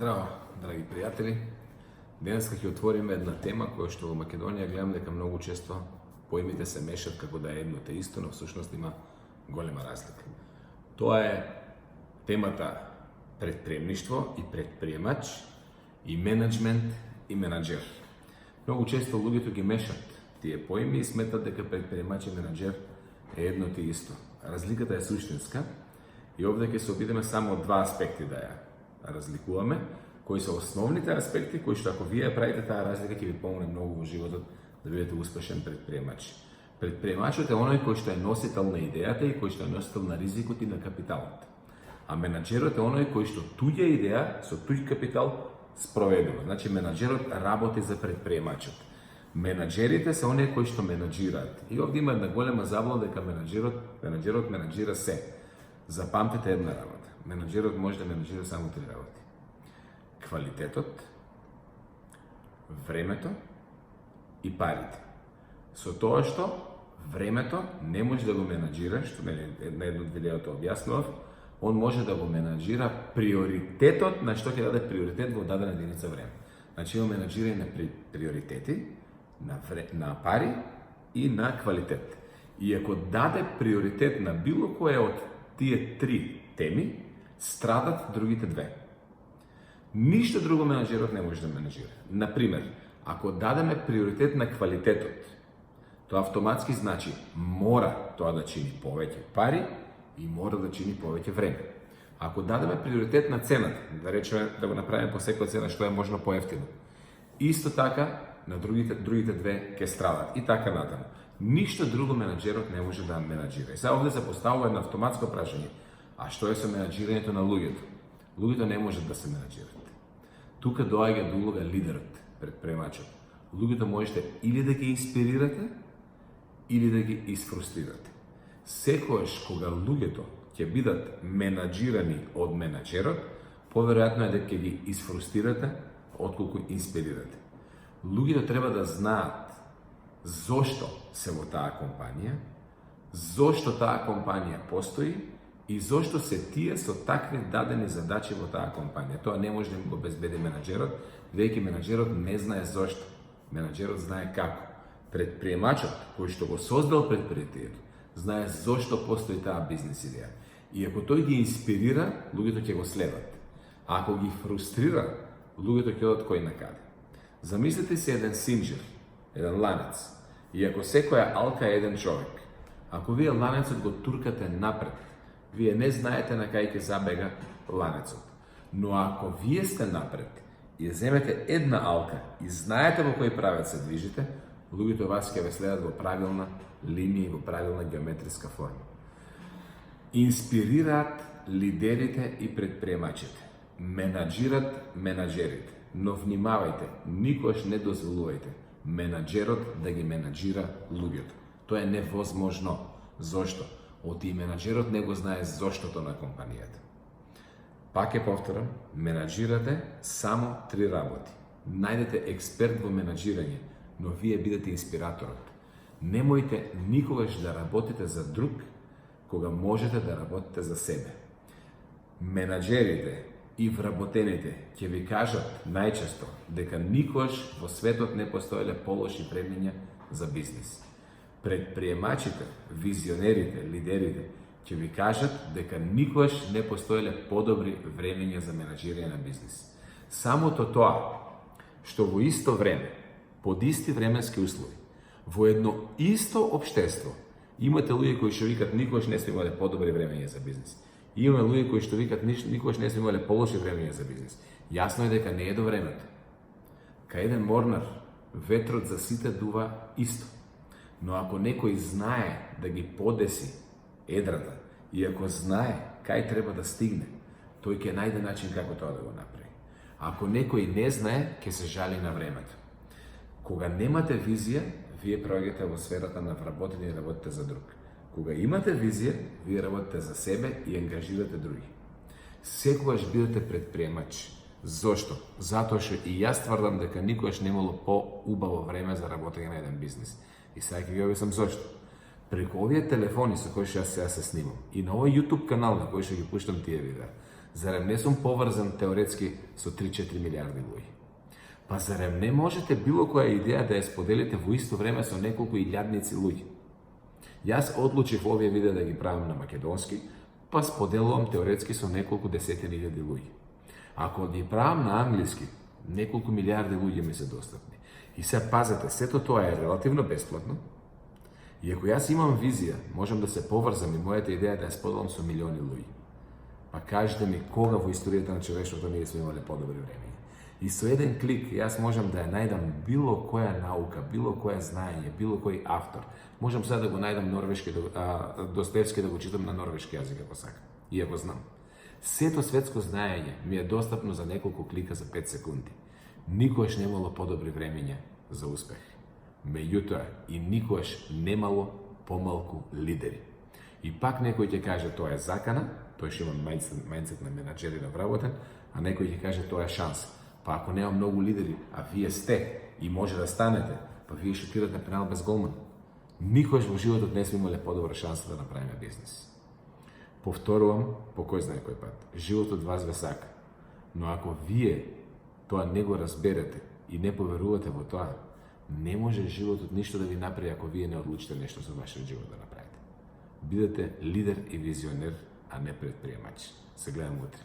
Здраво, драги пријатели. Денеска ќе отвориме една тема која што во Македонија гледам дека многу често поимите се мешат како да е едно те исто, но всушност има голема разлика. Тоа е темата предприемништво и предприемач и менеджмент и менаџер. Многу често луѓето ги мешат тие поими и сметат дека предприемач и менаџер е едно те исто. Разликата е суштинска и овде ќе се обидеме само од два аспекти да ја разликуваме, кои се основните аспекти кои што ако вие правите таа разлика ќе ви помогне многу во животот да бидете успешен предприемач. Предприемачот е оној кој што е носител на идејата и кој што е носител на ризикот и на капиталот. А менаџерот е оној кој што туѓа идеја со туѓ капитал спроведува. Значи менаџерот работи за предприемачот. Менаџерите се оние кои што менаџираат. И овде има една голема заблуда дека менаџерот менаџира се. Запамтете една работа. Менаџерот може да менаџира само три работи. Квалитетот, времето и парите. Со тоа што времето не може да го менаџира, што на едно од видеото објаснував, он може да го менаџира приоритетот на што ќе даде приоритет во дадена единица време. Значи има менаџирање на приоритети, на пари и на квалитет. И ако даде приоритет на било кое од тие три теми, страдат другите две. Ништо друго менаџерот не може да менаџира. Например, ако дадеме приоритет на квалитетот, тоа автоматски значи мора тоа да чини повеќе пари и мора да чини повеќе време. Ако дадеме приоритет на цената, да речеме да го направиме по секоја цена што е можно поевтино, исто така на другите две ќе страдат и така натаму. Ништо друго менаџерот не може да менаџира. И сега овде се поставува едно автоматско прашање. А што е со менаџирањето на луѓето? Луѓето не можат да се менаџират. Тука доаѓа до улога лидерот, предприемачот. Луѓето можете или да ги инспирирате, или да ги изфрустрирате. Секогаш кога луѓето ќе бидат менаџирани од менаџерот, поверојатно е дека ќе ги изфрустрирате отколку инспирирате. Луѓето треба да знаат зошто се во таа компанија, зошто таа компанија постои и зошто се тие со такви дадени задачи во таа компанија. Тоа не може да го обезбеди менаџерот, веќе менаџерот не знае зошто. Менаџерот знае како. Предприемачот, кој што го создал предпријатието, знае зошто постои таа бизнес идеја. И ако тој ги инспирира, луѓето ќе го следат. А ако ги фрустрира, луѓето ќе одат кој на каде. Замислете си еден синџир, еден ланец. И ако секоја алка е еден човек, ако вие ланецот го туркате напред, вие не знаете на кај ќе забега ланецот. Но ако вие сте напред и земете една алка и знаете во кој правец се движите, луѓето вас ќе ве следат во правилна линија и во правилна геометриска форма. Инспирираат лидерите и предприемачите. Менаџират менаџерите. Но внимавајте, никош не дозволувајте менаџерот да ги менаџира луѓето. Тоа е невозможно. Зошто? Оти менаџерот не го знае заштото на компанијата. Пак ќе повторам, менаџирате само три работи. Најдете експерт во менаџирање, но вие бидете инспираторот. Немојте никогаш да работите за друг, кога можете да работите за себе. Менаџерите и вработените ќе ви кажат најчесто дека никогаш во светот не постоеле полоши времења за бизнис. Предприемачите, визионерите, лидерите ќе ви кажат дека никогаш не постоеле подобри времења за менаџирање на бизнис. Самото тоа што во исто време, под исти временски услови, во едно исто општество, имате луѓе кои што викат никогаш не сме имале подобри времења за бизнис. Имаме луѓе кои што викат никогаш не сме имале полоши времења за бизнис. Јасно е дека не е до времето. Кај еден морнар, ветрот за сите дува исто. Но ако некој знае да ги подеси едрата и ако знае кај треба да стигне, тој ќе најде начин како тоа да го направи. Ако некој не знае, ќе се жали на времето. Кога немате визија, вие проаѓате во сферата на вработење и работите за друг. Кога имате визија, вие работите за себе и ангажирате други. Секогаш бидете предприемач. Зошто? Затоа што и јас тврдам дека никогаш немало по-убаво време за работење на еден бизнис. И сега ќе ви објаснам зошто. Преку овие телефони со кои што јас сега се снимам и на овој YouTube канал на кој што ги пуштам тие видеа, Зарем не сум поврзан теоретски со 3-4 милиарди луѓе? Па зарем не можете било која идеја да ја споделите во исто време со неколку илјадници луѓе? Јас одлучив овие видеа да ги правам на македонски, па споделувам теоретски со неколку десетини илјади луѓе. Ако ги правам на англиски, неколку милиарди луѓе ми се достапни. И се пазете, сето тоа е релативно бесплатно. И ако јас имам визија, можам да се поврзам и мојата идеја да ја споделам со милиони луѓе. Па кажете ми кога во историјата на човештвото ние сме имале подобри времења. И со еден клик јас можам да ја најдам било која наука, било која знаење, било кој автор. Можам сега да го најдам норвешки, Достоевски да го читам на норвешки јазик ако сакам. И ако знам. Сето светско знаење ми е достапно за неколку клика за 5 секунди. Никогаш немало подобри времења за успех. Меѓутоа, и никогаш немало помалку лидери. И пак некој ќе каже тоа е закана, тој ќе има мајндсет на менаџери на вработен, а некој ќе каже тоа е шанс. Па ако нема многу лидери, а вие сте и може да станете, па вие шутирате пенал без голман. Никогаш во животот не сме имале подобра шанса да направиме бизнес. Повторувам, по кој знае кој пат, животот вас ве сака. Но ако вие тоа не го разберете и не поверувате во тоа, не може животот ништо да ви направи ако вие не одлучите нешто со вашиот живот да направите. Бидете лидер и визионер, а не предприемач. Се гледаме утре.